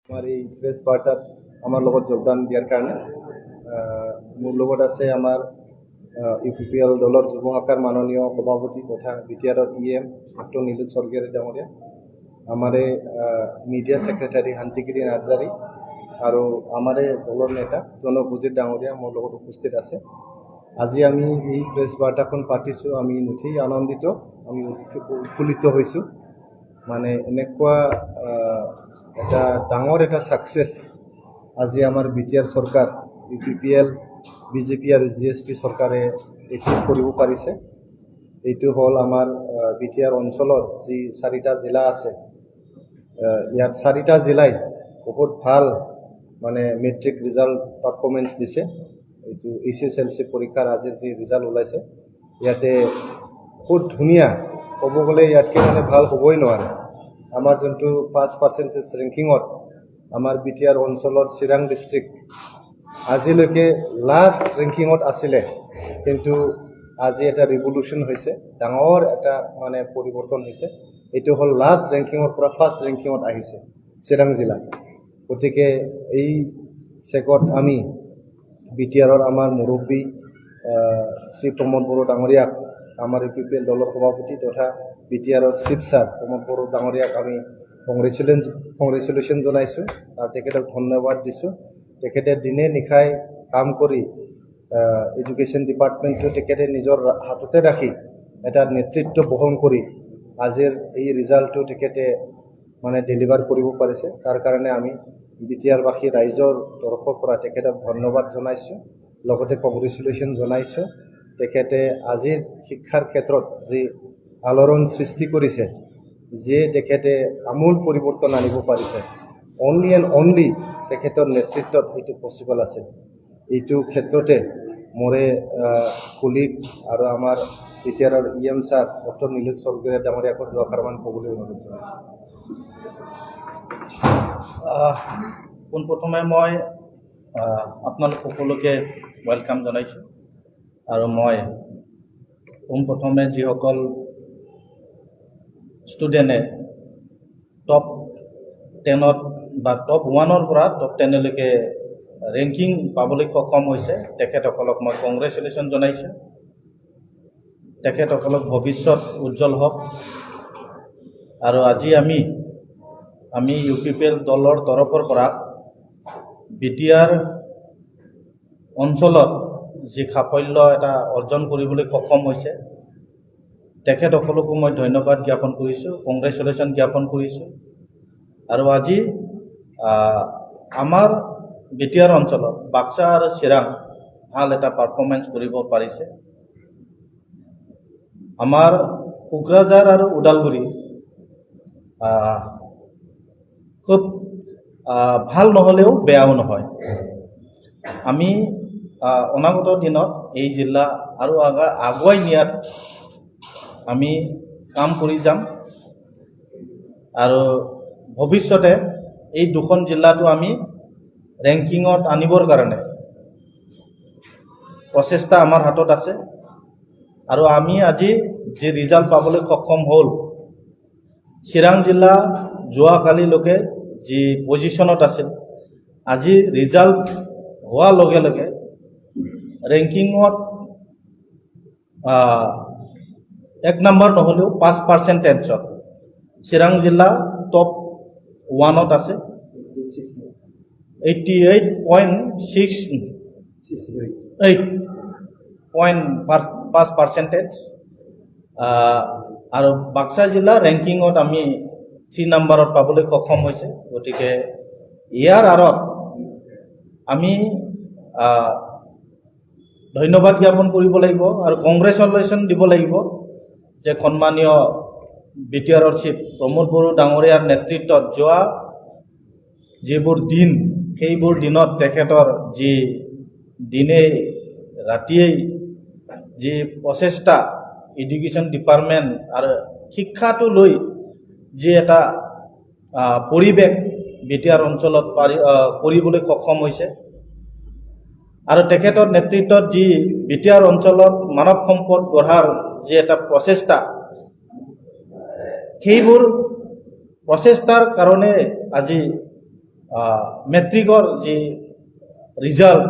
আমাৰ এই প্ৰেস বাৰ্তাত আমাৰ লগত যোগদান দিয়াৰ কাৰণে মোৰ লগত আছে আমাৰ ইউপিপিএল দলৰ যুৱ শাখাৰ মাননীয় সভাপতি তথা বিটিআৰৰ ইএম ডক্টৰ নীলুৎ স্বৰ্গিয়াৰী ডাঙৰীয়া, আমাৰে মিডিয়া সেক্ৰেটাৰি শান্তিগিৰি নাৰ্জাৰী আৰু আমাৰে দলৰ নেতা জনক উজিৰ ডাঙৰীয়া মোৰ লগত উপস্থিত আছে। আজি আমি এই প্ৰেছ বাৰ্তাখন পাতিছোঁ, আমি নথৈ আনন্দিত, আমি উৎফুল্লিত হৈছোঁ। মানে এনেকুৱা এটা ডাঙৰ এটা সাকসেস আজি আমাৰ বিটিআৰ চৰকাৰ, ইউপিপিএল, বিজেপি আৰু জিএছপি চৰকাৰে এচিভ কৰিব পাৰিছে। এইটো হ'ল আমাৰ বিটিআৰ অঞ্চলৰ যি 4টা জিলা আছে, ইয়াত 4টা জিলাই বহুত ভাল মানে মেট্ৰিক ৰিজাল্ট পাৰফৰ্মেঞ্চ দিছে। এইটো HSLC পৰীক্ষাৰ আজিৰ যি ৰিজাল্ট ওলাইছে, ইয়াতে বহুত ধুনীয়া, ক'ব গ'লে ইয়াতকৈ মানে ভাল হ'বই নোৱাৰে। আমাৰ যোনটো 5% ৰেংকিঙত আমাৰ বিটিআৰ অঞ্চলৰ চিৰাং ডিষ্ট্ৰিক্ট আজিলৈকে লাষ্ট ৰেংকিঙত আছিলে, কিন্তু আজি এটা ৰিভলিউশ্যন হৈছে, ডাঙৰ এটা মানে পৰিৱৰ্তন হৈছে। এইটো হ'ল লাষ্ট ৰেংকিঙৰ পৰা ফাৰ্ষ্ট ৰেংকিঙত আহিছে চিৰাং জিলা। গতিকে এই চেকত আমি বিটিআৰৰ আমাৰ মুৰব্বী শ্ৰী প্ৰমোদ বড়ো ডাঙৰীয়াক, আমাৰ ইউপিপিএল দলৰ সভাপতি তথা বিটিআৰৰ চিফ ছাৰ প্ৰমোদ বড়ো ডাঙৰীয়াক আমি কংগ্ৰেচুলেশ্যন জনাইছোঁ আৰু তেখেতক ধন্যবাদ দিছোঁ। তেখেতে দিনে নিশাই কাম কৰি এডুকেশ্যন ডিপাৰ্টমেণ্টটো তেখেতে নিজৰ হাততে ৰাখি এটা নেতৃত্ব বহন কৰি আজিৰ এই ৰিজাল্টটো তেখেতে মানে ডেলিভাৰ কৰিব পাৰিছে। তাৰ কাৰণে আমি বিটিআৰবাসী ৰাইজৰ তৰফৰ পৰা তেখেতক ধন্যবাদ জনাইছোঁ, লগতে কংগ্ৰেচুলেশ্যন জনাইছোঁ। তেখেতে আজিৰ শিক্ষাৰ ক্ষেত্ৰত যি আলোড়ন সৃষ্টি কৰিছে, যে তেখেতে আমূল পৰিৱৰ্তন আনিব পাৰিছে, অনলি এণ্ড অনলি তেখেতৰ নেতৃত্বত এইটো পচিবল আছে। এইটো ক্ষেত্ৰতে মোৰে কলিগ আৰু আমাৰ বিটিআৰৰ EM sir doctor Nilut Swargiary ডাঙৰীয়াক দুআষাৰমান ক'বলৈ অনুৰোধ জনাইছোঁ। পোনপ্ৰথমে মই আপোনালোক সকলোকে ৱেলকাম জনাইছোঁ। আৰু মই পোনপ্ৰথমে যিসকল ষ্টুডেণ্টে টপ 10ত বা টপ 1ৰ পৰা টপ 10লৈকে ৰেংকিং পাবলৈ সক্ষম হৈছে, তেখেতসকলক মই কংগ্ৰেচুলেশ্যন জনাইছোঁ। তেখেতসকলক ভৱিষ্যত উজ্জ্বল হওক। আৰু আজি আমি ইউপিপিএল দলৰ তৰফৰ পৰা বিটিআৰ অঞ্চলত যি সাফল্য এটা অৰ্জন কৰিবলৈ সক্ষম হৈছে, তেখেতসকলকো মই ধন্যবাদ জ্ঞাপন কৰিছোঁ, কংগ্ৰেচুলেশ্যন জ্ঞাপন কৰিছোঁ। আৰু আজি আমাৰ বিটিআৰ অঞ্চলত বাক্সা আৰু চিৰাং ভাল এটা পাৰফৰ্মেঞ্চ কৰিব পাৰিছে। আমাৰ কোকৰাঝাৰ আৰু ওদালগুৰি খুব ভাল নহ'লেও বেয়াও নহয়। আমি অনাগত দিনত এই জিলা আৰু আগুৱাই নিয়াত আমি কাম কৰি যাম। আৰু ভৱিষ্যতে এই দুখন জিলাটো আমি ৰেংকিঙত আনিবৰ কাৰণে প্ৰচেষ্টা আমাৰ হাতত আছে। আৰু আমি আজি যি ৰিজাল্ট পাবলৈ সক্ষম হ'ল, চিৰাং জিলা যোৱাকালিলৈকে যি পজিশ্যনত আছিল, আজি ৰিজাল্ট হোৱাৰ লগে লগে ৰেংকিঙত 1 নম্বৰ নহ'লেও 5%ত চিৰাং জিলা টপ 1ত আছে। 88.5%। আৰু বাক্সা জিলা ৰেংকিঙত আমি 3 নম্বৰত পাবলৈ সক্ষম হৈছে। গতিকে ইয়াৰ আঁৰত আমি ধন্যবাদ জ্ঞাপন কৰিব লাগিব আৰু কংগ্ৰেচুলেশ্যন দিব লাগিব যে সন্মানীয় বিটিআৰৰ চিফ প্ৰমোদ বড়ো ডাঙৰীয়াৰ নেতৃত্বত যোৱা যিবোৰ দিন, সেইবোৰ দিনত তেখেতৰ যি দিনে ৰাতিয়েই যি প্ৰচেষ্টা, এডুকেশ্যন ডিপাৰ্টমেণ্ট আৰু শিক্ষাটো লৈ যি এটা পৰিৱেশ বিটিআৰ অঞ্চলত কৰিবলৈ সক্ষম হৈছে, আৰু তেখেতৰ নেতৃত্বত যি বিটিআৰ অঞ্চলত মানৱ সম্পদ গঢ়াৰ যি এটা প্ৰচেষ্টা, সেইবোৰ প্ৰচেষ্টাৰ কাৰণে আজি মেট্ৰিকৰ যি ৰিজাল্ট